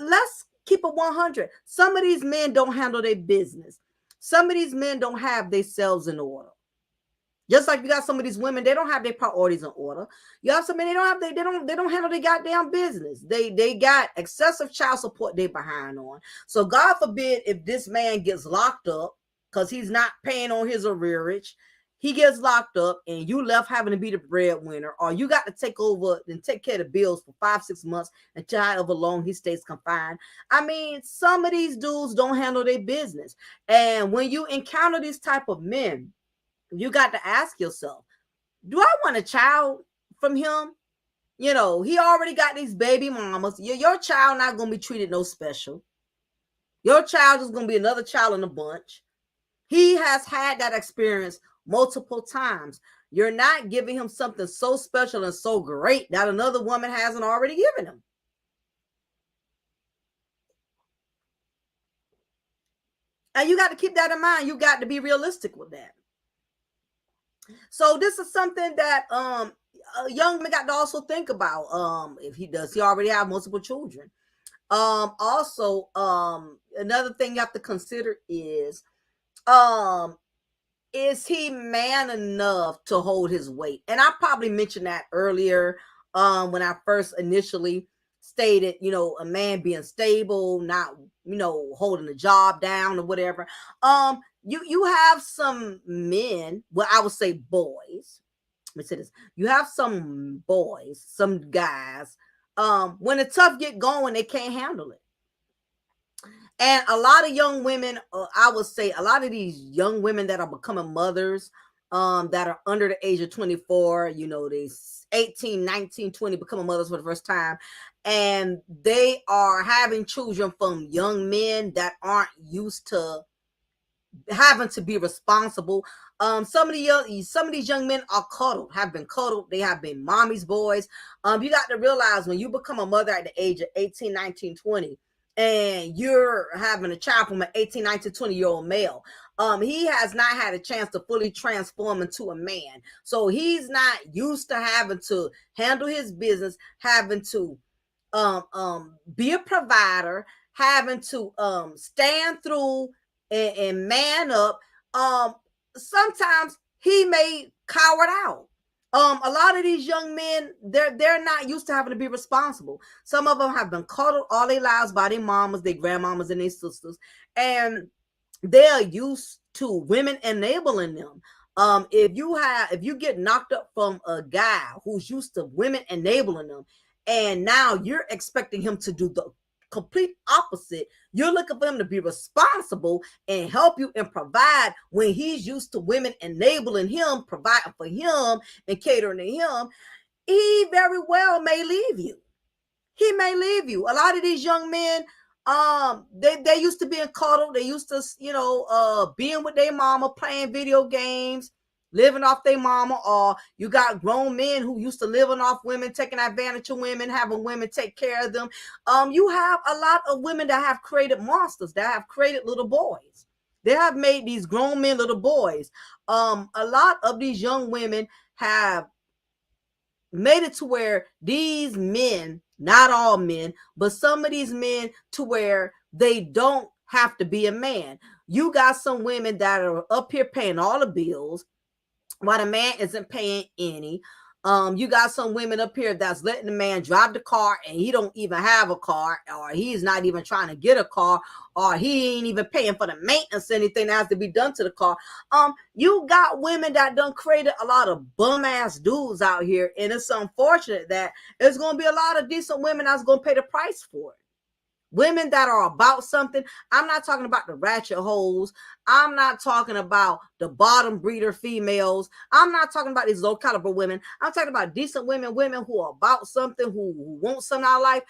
Let's keep it 100. Some of these men don't handle their business. Some of these men don't have themselves in order. Just like you got some of these women, they don't have their priorities in order. You have some men, they don't handle their goddamn business. They got excessive child support they behind on. So God forbid if this man gets locked up because he's not paying on his arrearage, he gets locked up and you left having to be the breadwinner, or you got to take over and take care of the bills for 5, 6 months until however long he stays confined. I mean, some of these dudes don't handle their business. And when you encounter these type of men, you got to ask yourself, do I want a child from him? He already got these baby mamas. Your child not going to be treated no special. Your child is going to be another child in a bunch. He has had that experience multiple times. You're not giving him something so special and so great that another woman hasn't already given him. And you got to keep that in mind. You got to be realistic with that. So this is something that a young man got to also think about. If he already have multiple children. Also, another thing you have to consider is he man enough to hold his weight? And I probably mentioned that earlier when I first initially stated, a man being stable, not, holding the job down or whatever. You have some men, well, I would say boys. Let me say this. You have some boys, some guys, when the tough get going, they can't handle it. And a lot of young women, I would say a lot of these young women that are becoming mothers, that are under the age of 24, they 18, 19, 20, becoming mothers for the first time. And they are having children from young men that aren't used to having to be responsible. Some of these young men are cuddled, have been cuddled. They have been mommy's boys. You got to realize when you become a mother at the age of 18, 19, 20, and you're having a child from an 18, 19, 20-year-old male, he has not had a chance to fully transform into a man. So he's not used to having to handle his business, having to be a provider, having to stand through and man up. Sometimes he may cower out. A lot of these young men, they're not used to having to be responsible. Some of them have been coddled all their lives by their mamas, their grandmamas, and their sisters, and they're used to women enabling them. If you get knocked up from a guy who's used to women enabling them, and now you're expecting him to do the complete opposite. You're looking for him to be responsible and help you and provide when he's used to women enabling him, providing for him and catering to him. He very well may leave you. He may leave you. A lot of these young men, they used to being coddled. They used to, being with their mama, playing video games, living off their mama. Or you got grown men who used to living off women, taking advantage of women, having women take care of them. You have a lot of women that have created monsters, that have created little boys. They have made these grown men little boys. A lot of these young women have made it to where these men, not all men, but some of these men, to where they don't have to be a man. You got some women that are up here paying all the bills while the man isn't paying any. You got some women up here that's letting the man drive the car and he don't even have a car, or he's not even trying to get a car, or he ain't even paying for the maintenance, anything that has to be done to the car. You got women that done created a lot of bum ass dudes out here, and it's unfortunate that there's going to be a lot of decent women that's going to pay the price for it. Women that are about something. I'm not talking about the ratchet hoes. I'm not talking about the bottom breeder females. I'm not talking about these low caliber women. I'm talking about decent women, women who are about something, who want something out of life.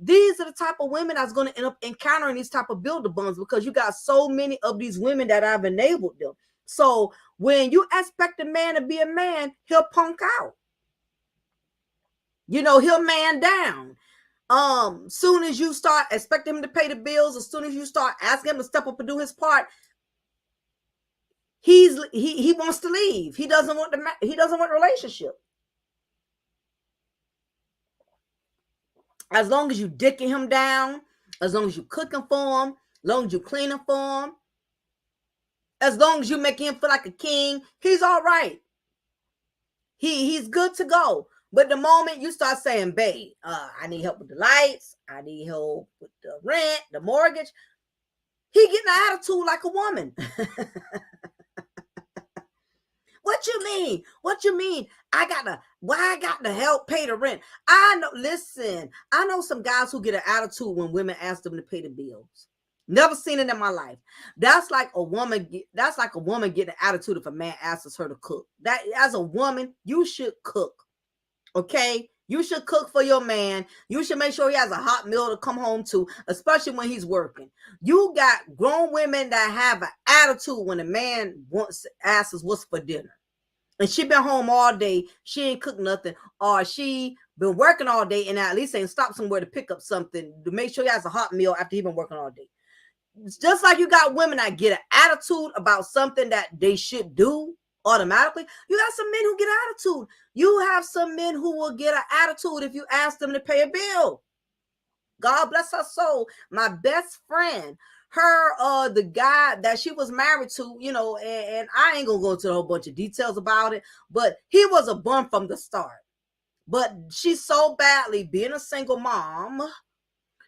These are the type of women that's going to end up encountering these type of builder bums, because you got so many of these women that have enabled them. So when you expect a man to be a man, he'll punk out. He'll man down. Soon as you start expecting him to pay the bills, as soon as you start asking him to step up and do his part, he wants to leave. He doesn't want the relationship. As long as you dicking him down, as long as you cooking for him, as long as you cleaning for him, as long as you making him feel like a king, he's all right. He's good to go. But the moment you start saying, babe, I need help with the lights, I need help with the rent, the mortgage, he getting an attitude like a woman. What you mean? What you mean? Why I got to help pay the rent? I know some guys who get an attitude when women ask them to pay the bills. Never seen it in my life. That's like a woman getting an attitude if a man asks her to cook. That, as a woman, you should cook. Okay, you should cook for your man. You should make sure he has a hot meal to come home to, especially when he's working. You got grown women that have an attitude when a man asks what's for dinner, and she been home all day, she ain't cooked nothing, or she been working all day and at least ain't stopped somewhere to pick up something to make sure he has a hot meal after he been working all day. It's just like you got women that get an attitude about something that they should do automatically. You got some men who get attitude. You have some men who will get an attitude if you ask them to pay a bill. God bless her soul. My best friend, the guy that she was married to, and I ain't gonna go into a whole bunch of details about it, but he was a bum from the start. But she so badly, being a single mom,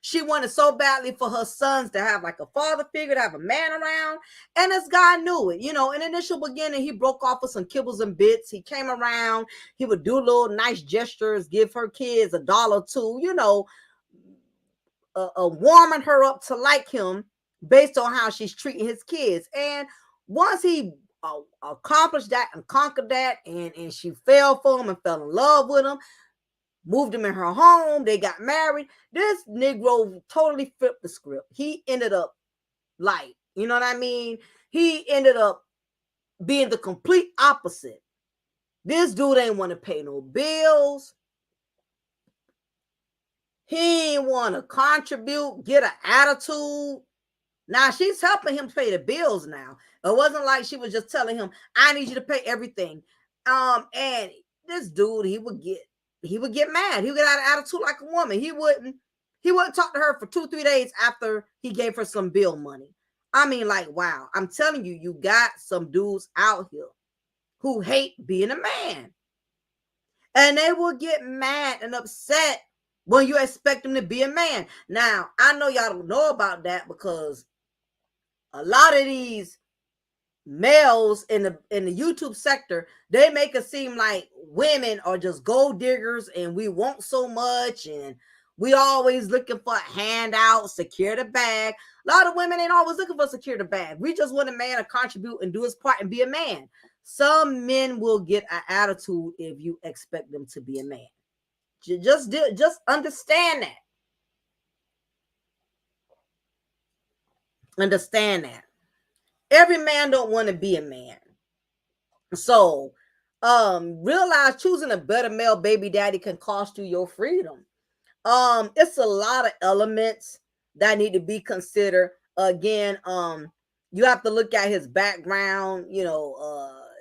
she wanted so badly for her sons to have like a father figure, to have a man around. And this guy knew it. In the initial beginning, he broke off with some kibbles and bits. He came around. He would do little nice gestures, give her kids $1 or $2, warming her up to like him based on how she's treating his kids. And once he accomplished that and conquered that, and she fell for him and fell in love with him, moved him in her home, they got married. This Negro totally flipped the script. He ended up like, you know what I mean? He ended up being the complete opposite. This dude ain't want to pay no bills. He ain't want to contribute, get an attitude. Now she's helping him pay the bills now. It wasn't like she was just telling him, I need you to pay everything. And this dude, he would get mad. He would get out of attitude like a woman. He wouldn't talk to her for 2-3 days after he gave her some bill money. I mean, like, wow. I'm telling you, you got some dudes out here who hate being a man. And they will get mad and upset when you expect them to be a man. Now, I know y'all don't know about that because a lot of these males in the YouTube sector, they make it seem like women are just gold diggers and we want so much and we always looking for a handout, secure the bag. A lot of women ain't always looking for secure the bag. We just want a man to contribute and do his part and be a man. Some men will get an attitude if you expect them to be a man. Just understand that. Understand that. Every man don't want to be a man. So realize choosing a better male baby daddy can cost you your freedom. It's a lot of elements that need to be considered. Again, you have to look at his background,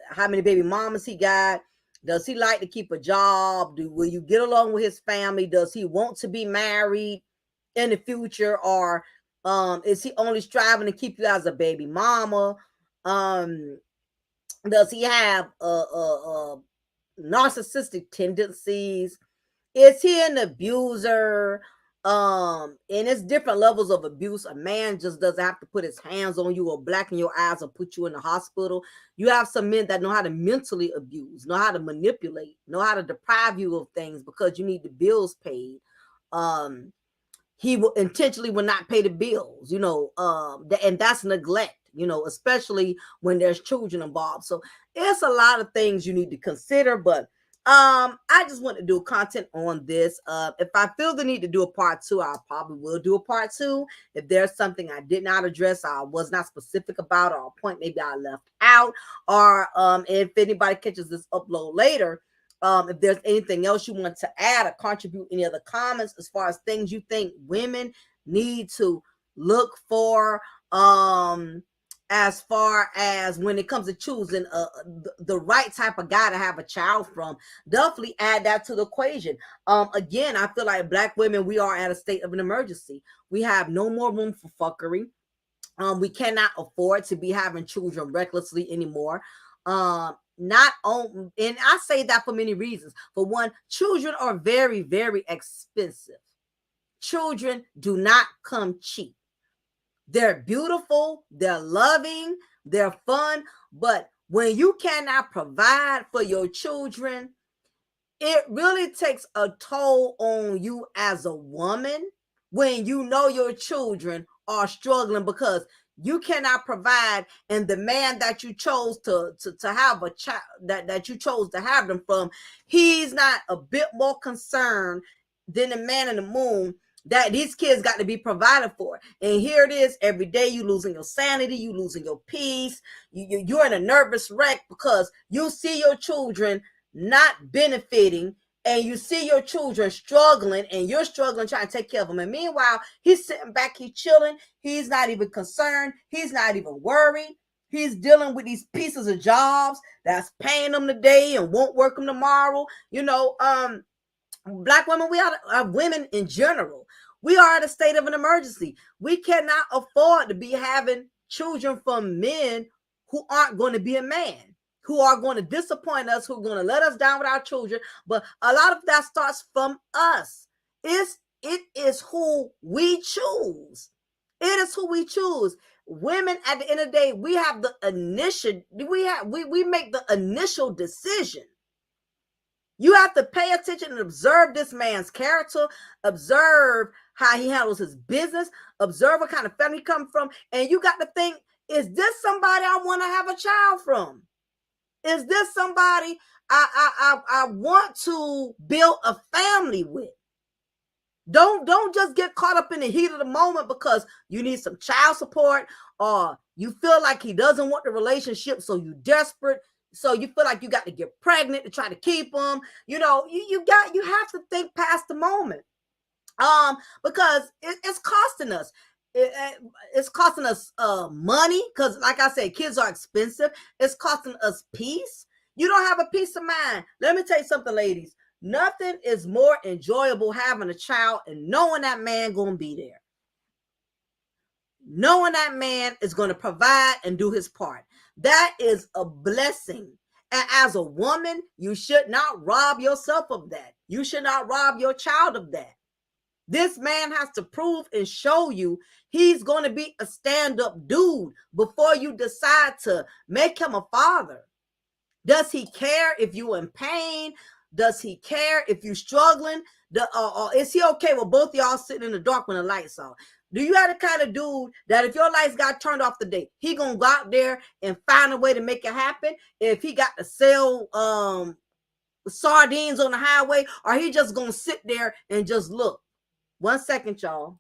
how many baby mamas he got. Does he like to keep a job? Will you get along with his family? Does he want to be married in the future? Or is he only striving to keep you as a baby mama? Does he have narcissistic tendencies? Is he an abuser? And it's different levels of abuse. A man just doesn't have to put his hands on you or blacken your eyes or put you in the hospital. You have some men that know how to mentally abuse, know how to manipulate, know how to deprive you of things because you need the bills paid. He will intentionally will not pay the bills, and that's neglect, especially when there's children involved. So it's a lot of things you need to consider, but I just want to do content on this. If I feel the need to do a part two, I probably will do a part two. If there's something I did not address, I was not specific about, or a point maybe I left out, or if anybody catches this upload later, if there's anything else you want to add or contribute, any other comments as far as things you think women need to look for, as far as when it comes to choosing the right type of guy to have a child from, definitely add that to the equation. Again, I feel like Black women, we are at a state of an emergency. We have no more room for fuckery. We cannot afford to be having children recklessly anymore. Not on, and I say that for many reasons. For one, children are very, very expensive. Children do not come cheap. They're beautiful, they're loving, they're fun, but when you cannot provide for your children, it really takes a toll on you as a woman when you know your children are struggling because you cannot provide, and the man that you chose to have a child, that you chose to have them from, he's not a bit more concerned than the man in the moon that these kids got to be provided for. And here it is, every day you losing your sanity, you losing your peace, you're in a nervous wreck because you see your children not benefiting, and you see your children struggling, and you're struggling trying to take care of them. And meanwhile, he's sitting back, he's chilling, he's not even concerned, he's not even worried. He's dealing with these pieces of jobs that's paying them today and won't work them tomorrow. Black women, we are women in general. We are at a state of an emergency. We cannot afford to be having children from men who aren't going to be a man, who are going to disappoint us, who are going to let us down with our children. But a lot of that starts from us. It is who we choose. It is who we choose. Women, at the end of the day, we have the initial, we make the initial decision. You have to pay attention and observe this man's character, observe how he handles his business, observe what kind of family he comes from, and you got to think, is this somebody I want to have a child from? Is this somebody I want to build a family with? Don't just get caught up in the heat of the moment because you need some child support, or you feel like he doesn't want the relationship, so you desperate. So you feel like you got to get pregnant to try to keep them. You have to think past the moment, because it's costing us. It's costing us money, because like I said, kids are expensive. It's costing us peace. You don't have a peace of mind. Let me tell you something, ladies. Nothing is more enjoyable having a child and knowing that man gonna be there. Knowing that man is going to provide and do his part. That is a blessing. And as a woman, you should not rob yourself of that. You should not rob your child of that. This man has to prove and show you he's going to be a stand-up dude before you decide to make him a father. Does he care if you're in pain? Does he care if you're struggling? Is he okay with both of y'all sitting in the dark when the lights off? Do you have the kind of dude that if your lights got turned off today, he gonna go out there and find a way to make it happen? If he got to sell sardines on the highway, or he just gonna sit there and just look? 1 second, y'all.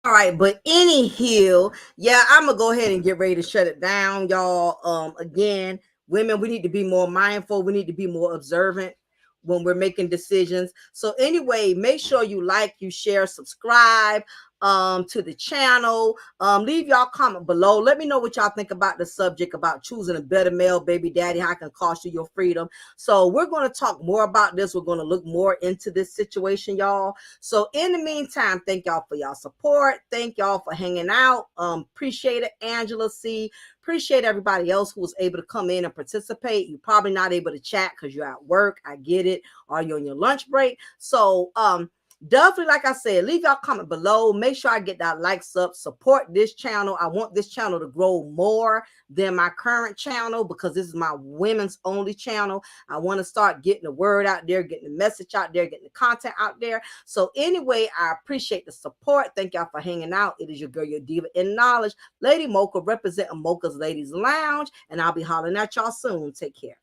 All right, but anywho, yeah, I'm gonna go ahead and get ready to shut it down, y'all. Again, women, we need to be more mindful. We need to be more observant when we're making decisions. So anyway, make sure you like, you share, subscribe to the channel. Leave y'all comment below. Let me know what y'all think about the subject about choosing a better male baby daddy, how it can cost you your freedom. So we're going to talk more about this. We're going to look more into this situation, y'all. So in the meantime, thank y'all for y'all support. Thank y'all for hanging out. Appreciate it, Angela C. Appreciate everybody else who was able to come in and participate. You're probably not able to chat because you're at work. I get it. Or you're on your lunch break. So definitely, like I said, leave y'all comment below. Make sure I get that likes up. Support this channel. I want this channel to grow more than my current channel because this is my women's only channel. I want to start getting the word out there, getting the message out there, getting the content out there. So anyway, I appreciate the support. Thank y'all for hanging out. It is your girl, your diva in knowledge, Lady Mocha, representing Mocha's Ladies Lounge, and I'll be hollering at y'all soon. Take care.